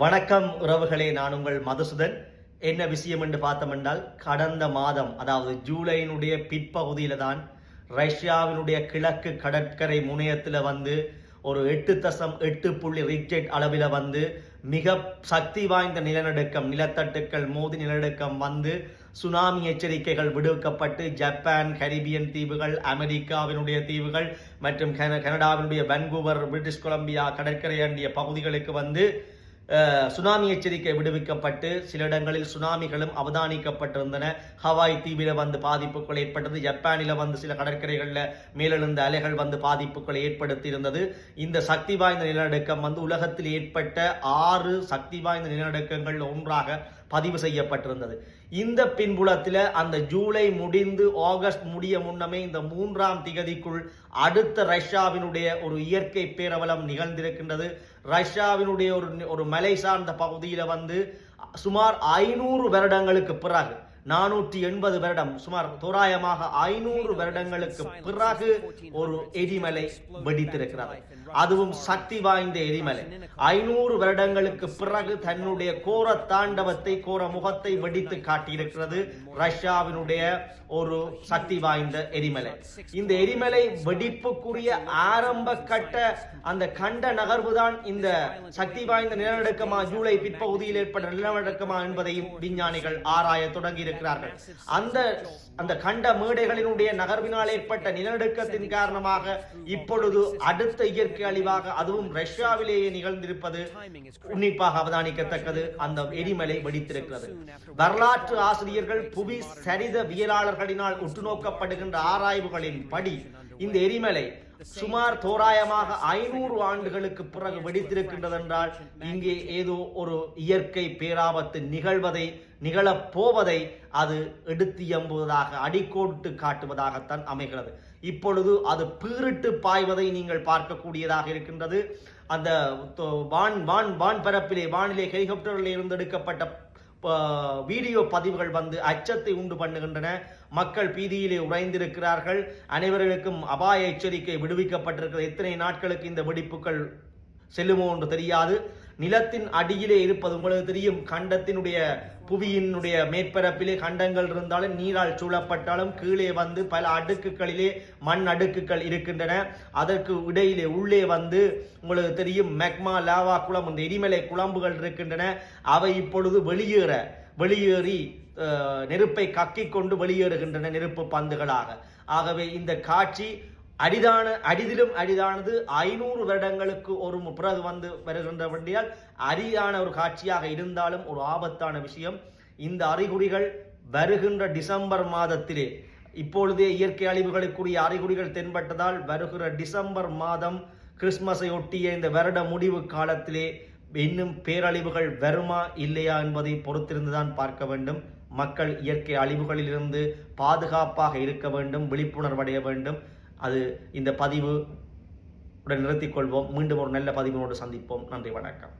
வணக்கம் உறவுகளே, நான் உங்கள் மதுசூதன். என்ன விஷயம் என்று பார்த்தோமென்றால், கடந்த மாதம் அதாவது ஜூலையினுடைய பிற்பகுதியில தான் ரஷ்யாவினுடைய கிழக்கு கடற்கரை முனையத்தில் ஒரு 8.8 ரிக்டர் அளவில் மிக சக்தி வாய்ந்த நிலநடுக்கம், நிலத்தட்டுக்கள் மோதி நிலநடுக்கம் சுனாமி எச்சரிக்கைகள் விடுவிக்கப்பட்டு ஜப்பான், கரிபியன் தீவுகள், அமெரிக்காவினுடைய தீவுகள் மற்றும் கனடாவினுடைய வான்கூவர், பிரிட்டிஷ் கொலம்பியா கடற்கரை அண்டிய பகுதிகளுக்கு சுனாமி எச்சரிக்கை விடுவிக்கப்பட்டு சில இடங்களில் சுனாமிகளும் அவதானிக்கப்பட்டிருந்தன. ஹவாய் தீவில பாதிப்புகள் ஏற்பட்டது. ஜப்பானில் சில கடற்கரைகளில் மேலெழுந்த அலைகள் பாதிப்புகளை ஏற்படுத்தி இருந்தது. இந்த சக்தி வாய்ந்த நிலநடுக்கம் உலகத்தில் ஏற்பட்ட 6 சக்தி வாய்ந்த நிலநடுக்கங்கள் ஒன்றாக பதிவு செய்யப்பட்டிருந்தது. இந்த பின்புலத்தில் அந்த ஜூலை முடிந்து ஆகஸ்ட் முடிய முன்னமே இந்த 3ஆம் திகதிக்குள் அடுத்த ரஷ்யாவினுடைய ஒரு இயற்கை பேரவலம் நிகழ்ந்திருக்கின்றது. ரஷ்யாவினுடைய ஒரு மலை சார்ந்த பகுதியில் சுமார் 500 வருடங்களுக்கு பிறகு 480 வருடம், சுமார் தோராயமாக 500 வருடங்களுக்கு பிறகு ஒரு எரிமலை வெடித்திருக்கிறது. அதுவும் சக்தி வாய்ந்த எரிமலை 500 வருடங்களுக்கு பிறகு தன்னுடைய கோர தாண்டவத்தை, கோர முகத்தை வெடித்து காட்டியிருக்கிறது ரஷ்யாவினுடைய ஒரு சக்தி வாய்ந்த எரிமலை. இந்த எரிமலை வெடிப்புக்குரிய ஆரம்ப கட்ட அந்த கண்ட நகர்வு தான் இந்த சக்தி வாய்ந்த நிலநடுக்கமா, ஜூலை பிற்பகுதியில் ஏற்பட்ட நிலநடுக்கமா என்பதையும் விஞ்ஞானிகள் ஆராய தொடங்கி இருக்கிறார்கள். அந்த கண்ட மேடைகளினுடைய நகர்வினால் ஏற்பட்ட நிலநடுக்கத்தின் காரணமாக இப்பொழுது அடுத்த இயற்கை அழிவாக அதுவும் ரஷ்யாவிலேயே நிகழ்ந்திருப்பது உன்னிப்பாக அவதானிக்கத்தக்கது. அந்த எரிமலை வெடித்திருக்கிறது. வரலாற்று ஆசிரியர்கள், புவி சரிதவியலாளர்களினால் உற்று நோக்கப்படுகின்ற ஆராய்வுகளின் படி இந்த எரிமலை சுமார் தோராயமாக 500 ஆண்டுகளுக்கு பிறகு வெடித்திருக்கின்றது என்றால் இங்கே ஏதோ ஒரு இயற்கை பேராபத்து நிகழப்போவதை அது எடுத்து எம்புவதாக, அடிக்கோட்டு காட்டுவதாகத்தான் அமைகிறது. இப்பொழுது அது பீரிட்டு பாய்வதை நீங்கள் பார்க்கக்கூடியதாக இருக்கின்றது. அந்த வான்பரப்பிலே, வானிலை ஹெலிகாப்டரில் இருந்து எடுக்கப்பட்ட வீடியோ பதிவுகள் அச்சத்தை உண்டு பண்ணுகின்றன. மக்கள் பீதியிலே உறைந்திருக்கிறார்கள். அனைவர்களுக்கும் அபாய எச்சரிக்கை விடுவிக்கப்பட்டிருக்கிறது. எத்தனை நாட்களுக்கு இந்த வெடிப்புகள் செல்லுமோ என்று தெரியாது. நிலத்தின் அடியிலே இருப்பது உங்களுக்கு தெரியும். கண்டத்தினுடைய புவியினுடைய மேற்பரப்பிலே கண்டங்கள் இருந்தாலும் நீரால் சூழப்பட்டாலும் கீழே பல அடுக்குகளிலே மண் அடுக்குகள் இருக்கின்றன. அதற்கு இடையிலே உள்ளே உங்களுக்கு தெரியும் மெக்மா, லாவா குளம், இந்த எரிமலை குழம்புகள் இருக்கின்றன. அவை இப்பொழுது வெளியேறி நெருப்பை கக்கிக் கொண்டு வெளியேறுகின்றன, நெருப்பு பந்துகளாக. ஆகவே இந்த காட்சி அரிதிலும் அரிதானது. 500 வருடங்களுக்கு ஒரு பிறகு வருகின்றபடியால் அரிதான ஒரு காட்சியாக இருந்தாலும் ஒரு ஆபத்தான விஷயம். இந்த அறிகுறிகள் வருகின்ற டிசம்பர் மாதத்திலே, இப்பொழுதே இயற்கை அழிவுகளுக்குரிய அறிகுறிகள் தென்பட்டதால் வருகிற டிசம்பர் மாதம் கிறிஸ்துமஸை ஒட்டிய இந்த வருட முடிவு காலத்திலே இன்னும் பேரழிவுகள் வருமா இல்லையா என்பதை பொறுத்திருந்துதான் பார்க்க வேண்டும். மக்கள் இயற்கை அழிவுகளிலிருந்து பாதுகாப்பாக இருக்க வேண்டும், விழிப்புணர்வடைய வேண்டும். அது இந்த பதிவு உடன் நிறுத்திக் கொள்வோம். மீண்டும் ஒரு நல்ல பதிவினோடு சந்திப்போம். நன்றி, வணக்கம்.